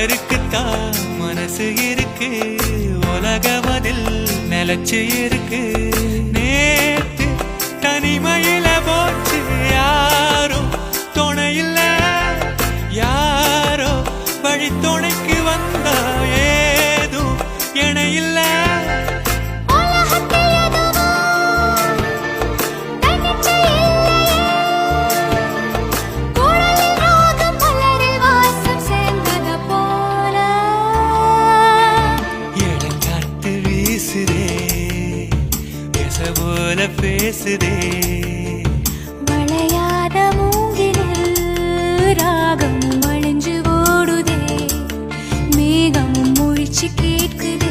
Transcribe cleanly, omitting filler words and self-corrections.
சிலருக்குத்தான் மனசு இருக்கு, உலகமதில் நிலச்சு இருக்கு. நேத்து தனிமையில போச்சு, யாரும் துணையில்ல, யாரோ வழி துணைக்கு வந்தா ஏதும் இணையில்ல. போல பேசுதே வளையாத மூங்கிலில் ராகம் அழிஞ்சு ஓடுதே, மேகம் முழிச்சு கேட்குது.